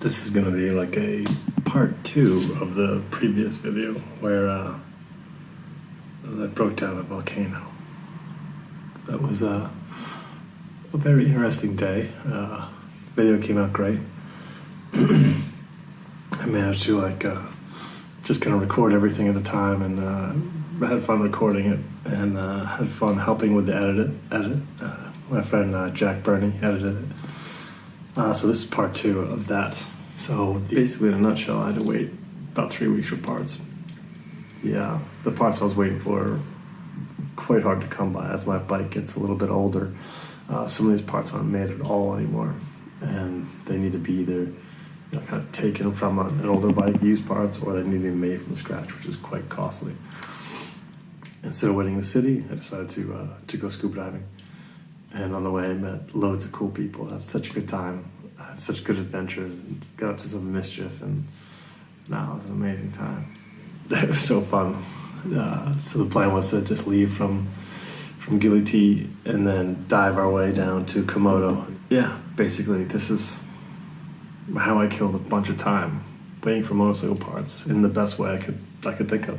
This is gonna be like a part 2 of the previous video where I broke down a volcano. That was a very interesting day. Video came out great. I managed to just kind of record everything at the time, and had fun recording it, and had fun helping with the edit. My friend Jack Burney edited it. So this is part 2 of that. So basically, in a nutshell, I had to wait about 3 weeks for parts. Yeah, the parts I was waiting for are quite hard to come by as my bike gets a little bit older. Some of these parts aren't made at all anymore, and they need to be either kind of taken from an older bike, used parts, or they need to be made from scratch, which is quite costly. Instead of waiting in the city, I decided to go scuba diving. And on the way, I met loads of cool people. I had such a good time. I had such good adventures, and got up to some mischief, and it was an amazing time. It was so fun. So the plan was to just leave from Gili T and then dive our way down to Komodo. Yeah, basically, this is how I killed a bunch of time waiting for motorcycle parts in the best way I could think of.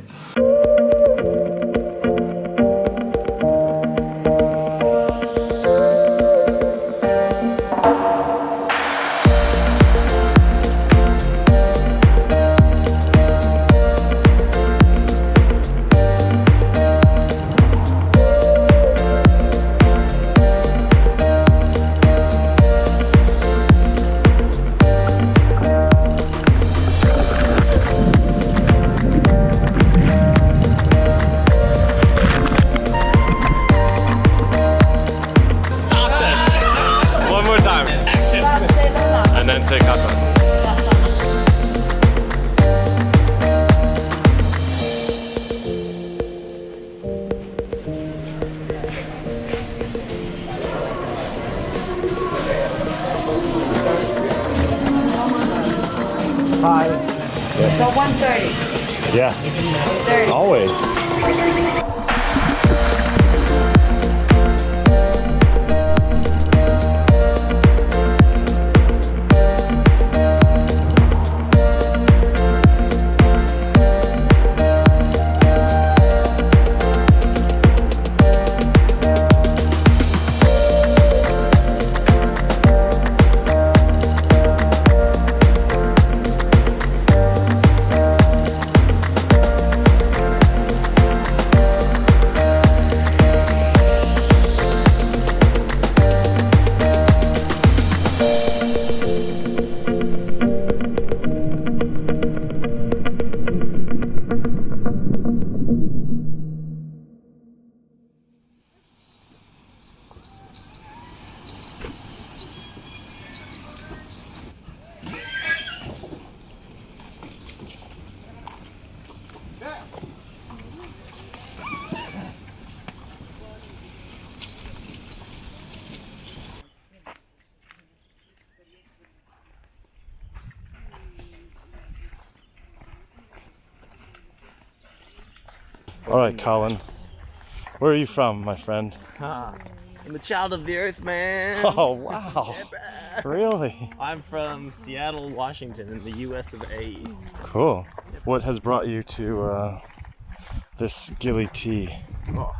And then say casa. Hi. Yeah. So 130. Yeah. 30. Always. All right, Colin. Where are you from, my friend? I'm a child of the earth, man. Oh, wow. Yeah, Really? I'm from Seattle, Washington, in the US of A. Cool. What has brought you to this Gili T? Oh.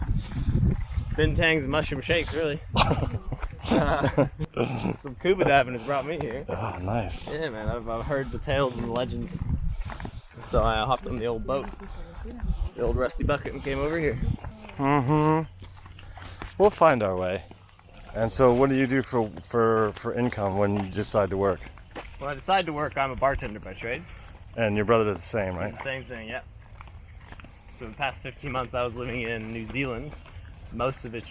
Bintangs and mushroom shakes, really. Some scuba diving has brought me here. Oh, nice. Yeah, man, I've heard the tales and the legends. So I hopped on the old boat, the old rusty bucket, and came over here. Mm-hmm. We'll find our way. And so what do you do for income when you decide to work? When I decide to work, I'm a bartender by trade. And your brother does the same, right? It's the same thing, yep. So the past 15 months I was living in New Zealand. Most of it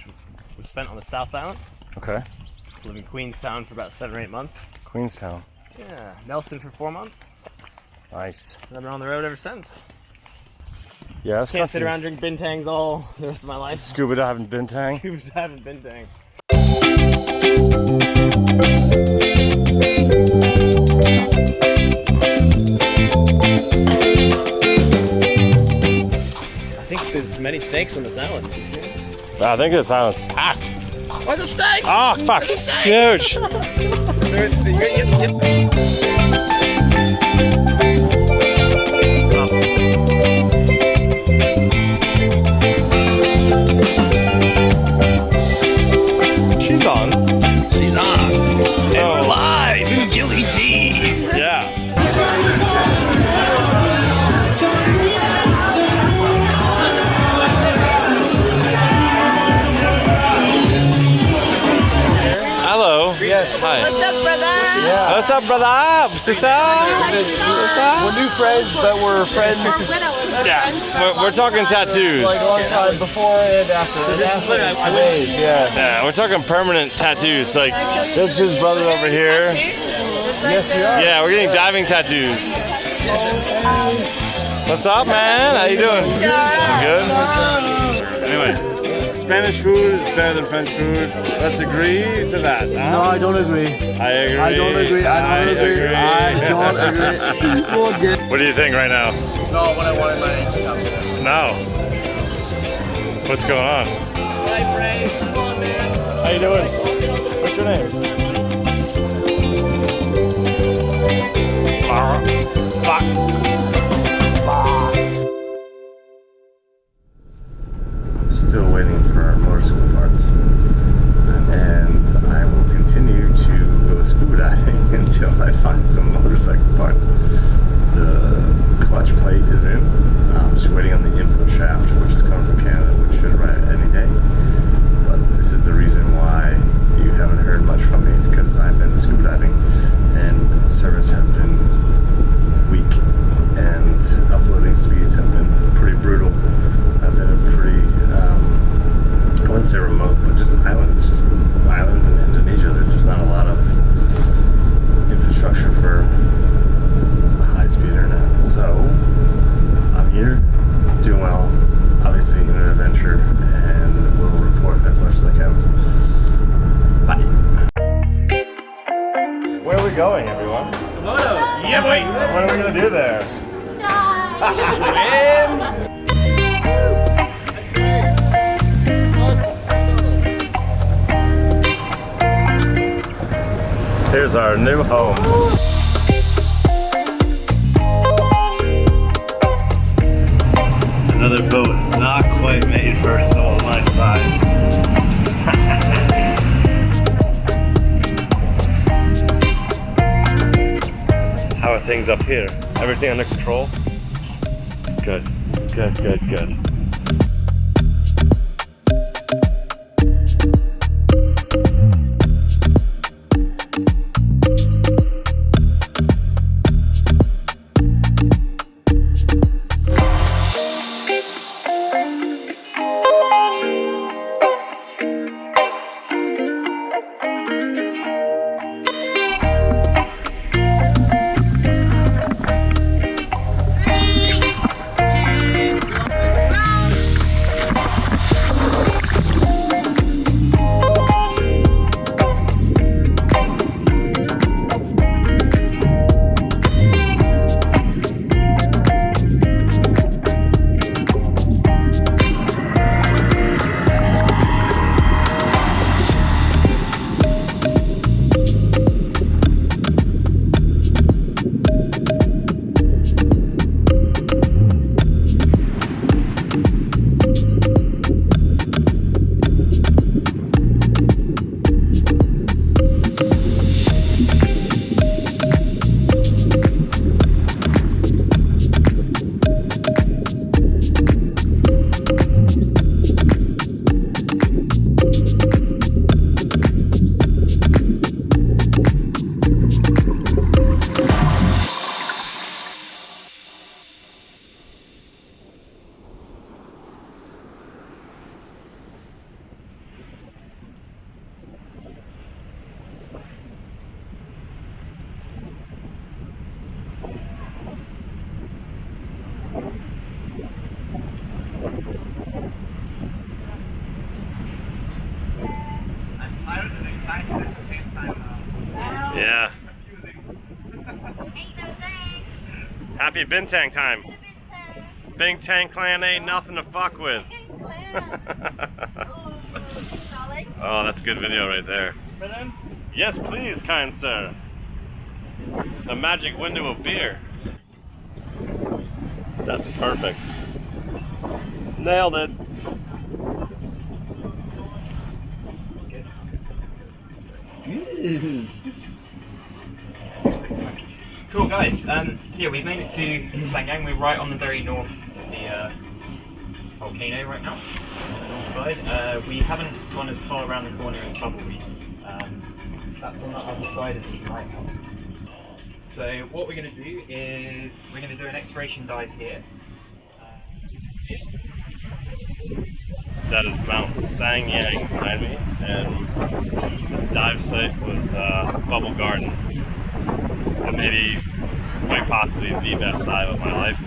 was spent on the South Island. Okay. I was living in Queenstown for about 7 or 8 months. Queenstown. Yeah, Nelson for 4 months. Nice. And I've been on the road ever since. Yeah, it's Can't sit around and drink bintangs all the rest of my life. Scuba diving bintang. Scuba diving bintang. I think there's many snakes on this island. Did you see it? I think this island's packed. Where's a snake? Oh, fuck. It's huge. Yep. Hi. What's up, brother? What's up, brother? Sister? What's up? We're new friends, but we're friends. Yeah, we're talking tattoos. Like long time before and after. So this is literally Yeah, we're talking permanent tattoos. Like, this is his brother over here. Yes, we are. Yeah, we're getting diving tattoos. What's up, man? How you doing? Good? Anyway, Spanish food is better than French food. Let's agree to that. Huh? No, I don't agree. I agree. I don't agree. I don't agree. I don't agree. What do you think right now? It's not what I wanted my name to come. No. What's going on? Hi, Bray. Come on, man. How you doing? What's your name? I'm still waiting for our motorcycle parts, and I will continue to go scuba diving until I find some motorcycle parts. The clutch plate is in. I'm just waiting on the input shaft, which is coming from Canada, which should arrive any day. But this is the reason why you haven't heard much from me, because I've been scuba diving and service has been weak and uploading speeds have been pretty brutal. I've been a pretty, I wouldn't say remote, but just islands in Indonesia. There's just not a lot of infrastructure for high-speed internet. So I'm here, doing well, obviously in an adventure, and we'll report as much as I can. Bye. Where are we going, everyone? Komodo. Yeah, wait. What are we gonna do there? Here's our new home. Another boat not quite made for someone my size. How are things up here? Everything under control? Good, good, good, good. Yeah. Happy Bintang time. Bintang clan ain't nothing to fuck with. Oh, that's a good video right there. Yes, please, kind sir. The magic window of beer. That's perfect. Nailed it. Cool guys, so yeah, we've made it to Sangang. We're right on the very north of the volcano right now, on the north side. We haven't gone as far around the corner as Bubble Reef. That's on the other side of this lighthouse. So what we're going to do is we're going to do an exploration dive here. That is Mount Sangyang behind me, and the dive site was Bubble Garden. And maybe, quite possibly, the best dive of my life.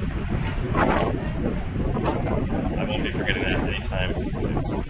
I won't be forgetting that anytime soon.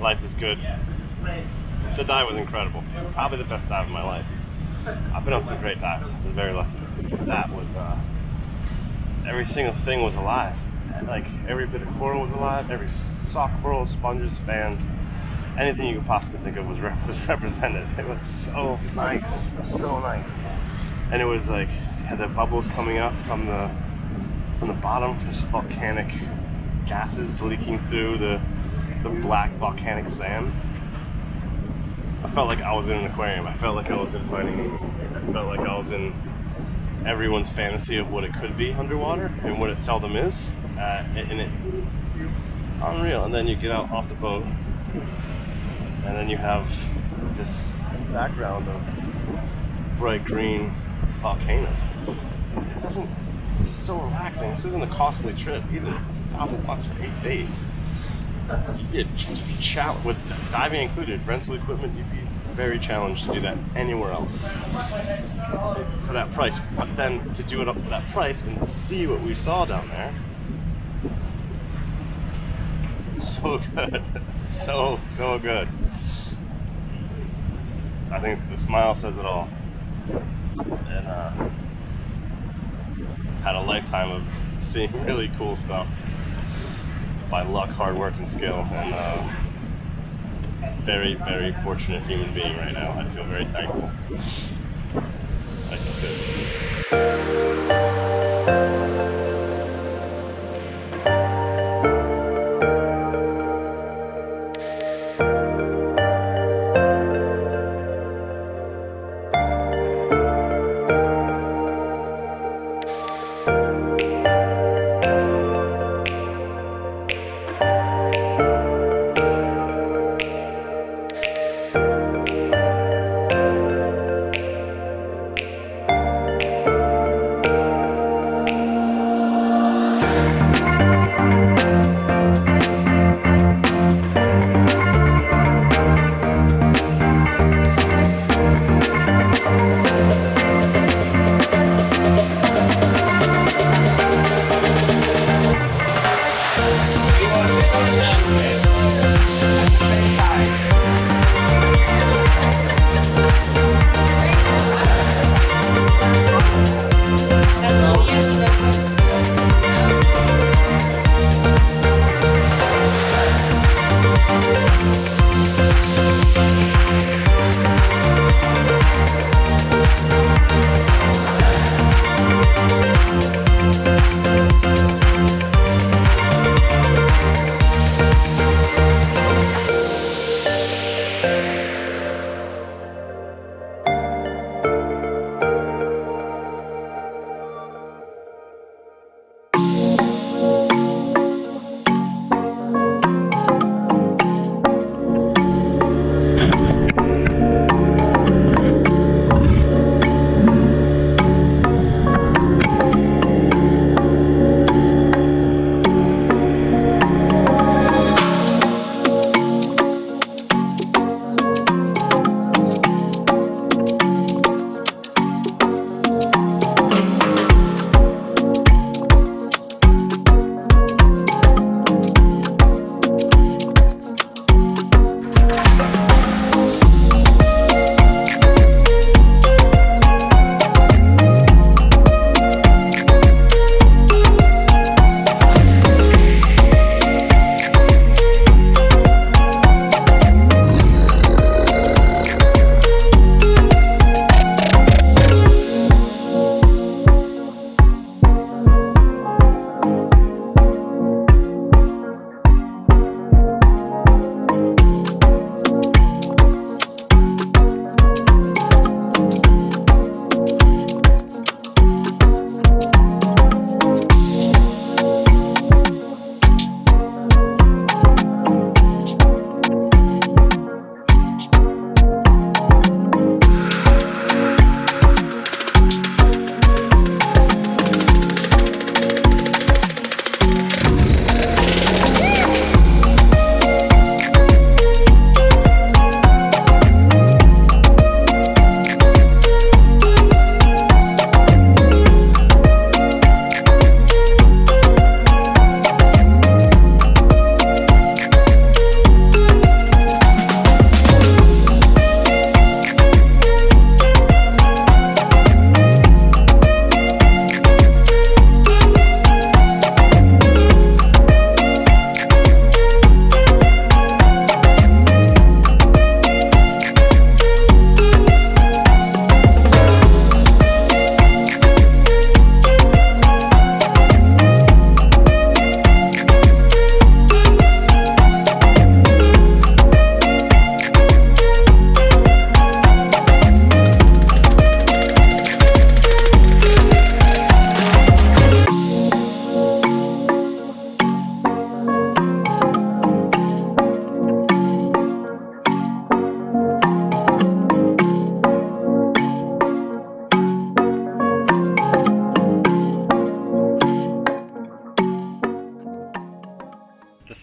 Life is good. The dive was incredible. Probably the best dive of my life. I've been on some great dives. I've been very lucky. That was, every single thing was alive. Like, every bit of coral was alive, every soft coral, sponges, fans, anything you could possibly think of was represented. It was so nice. It was so nice. And it was like, it had the bubbles coming up from the bottom, just volcanic gases leaking through the black volcanic sand. I felt like I was in an aquarium. I felt like I was in Finding Nemo. I felt like I was in everyone's fantasy of what it could be underwater and what it seldom is. And it unreal. And then you get out off the boat, and then you have this background of bright green volcano. It doesn't. It's just so relaxing. This isn't a costly trip either. It's $1,000 for 8 days. You'd be challenged with diving included, rental equipment. You'd be very challenged to do that anywhere else for that price. But then to do it up for that price and see what we saw down there, so good, so good. I think the smile says it all. And had a lifetime of seeing really cool stuff by luck, hard work, and skill. And very, very fortunate human being right now. I feel very thankful. Life is good.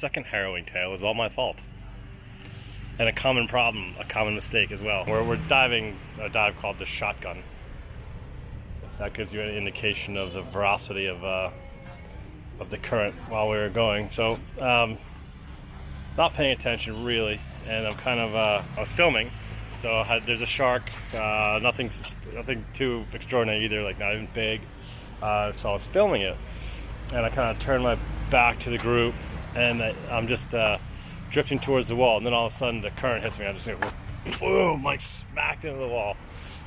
second harrowing tale is all my fault. And a common problem, a common mistake as well. We're diving a dive called the shotgun. That gives you an indication of the veracity of the current while we were going. So, not paying attention really, and I'm kind of I was filming, so there's a shark. Nothing too extraordinary either, like not even big. So I was filming it, and I kind of turned my back to the group, and I'm just drifting towards the wall, and then all of a sudden the current hits me. I just go boom, like smacked into the wall,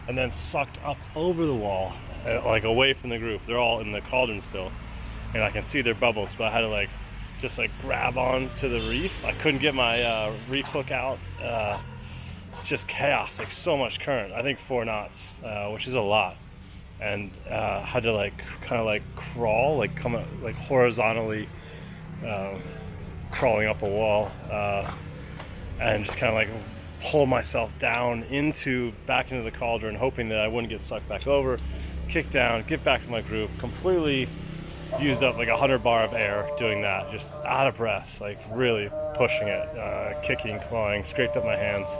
and then sucked up over the wall, like away from the group. They're all in the cauldron still, and I can see their bubbles, but I had to just grab on to the reef. I couldn't get my reef hook out. It's just chaos, like so much current. I think 4 knots, which is a lot, and had to kind of crawl, come horizontally, crawling up a wall, and just kind of pull myself down back into the cauldron, hoping that I wouldn't get sucked back over, kick down, get back to my group. Completely used up 100 bar of air doing that, just out of breath, really pushing it, kicking, clawing, scraped up my hands.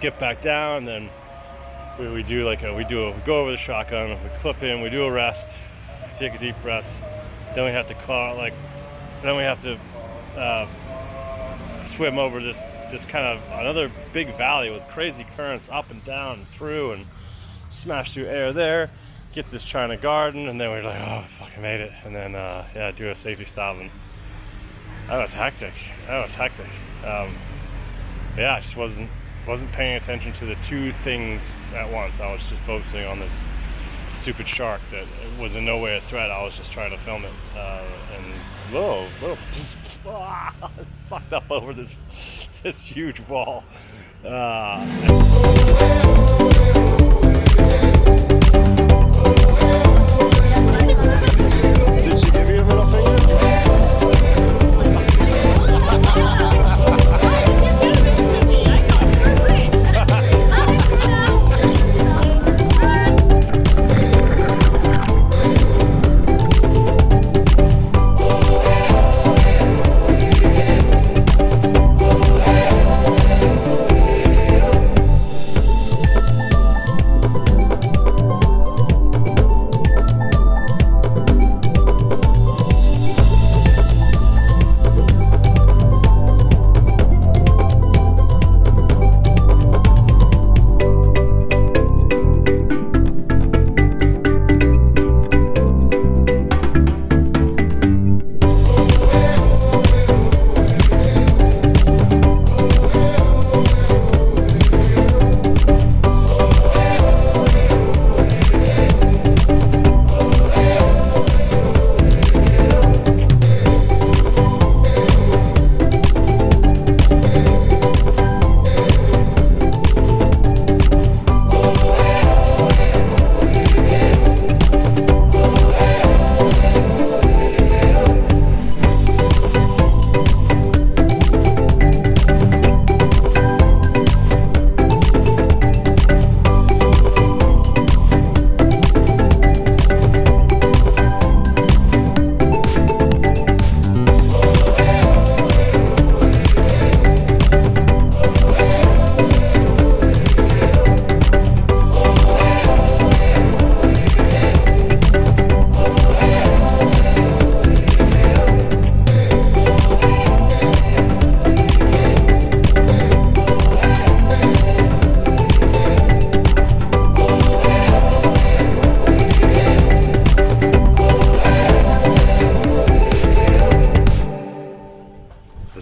Get back down, and then we go over the shotgun, we clip in, we do a rest, take a deep breath, then we have to claw, then we have to swim over this kind of another big valley with crazy currents up and down and through, and smash through air there, get this China garden, and then we're like, oh, fucking made it, and then do a safety stop, and that was hectic. I just wasn't paying attention to the two things at once. I was just focusing on this stupid shark that was in no way a threat. I was just trying to film it, and sucked up over this huge wall. Did she give you a middle finger?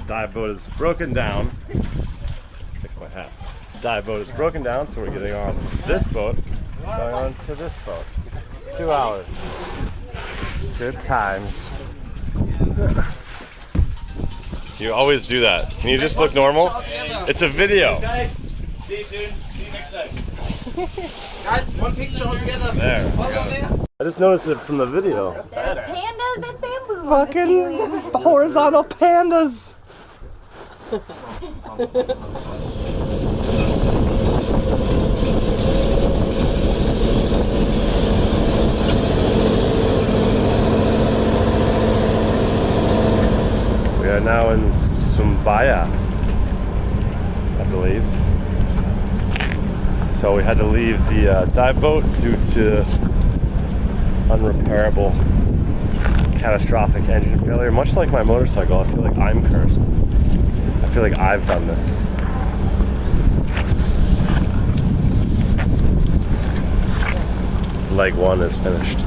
Dive boat is broken down. Fix my hat. Dive boat is broken down, so we're getting on this boat, going on to this boat. 2 hours. Good times. You always do that. Can you just look normal? It's a video. See you soon. See you next time. Guys, one picture all together. There. I just noticed it from the video. There's pandas and bamboo. Fucking horizontal pandas. now in Somwhere, I believe. So we had to leave the dive boat due to unrepairable, catastrophic engine failure. Much like my motorcycle, I feel like I'm cursed. I feel like I've done this. Leg 1 is finished.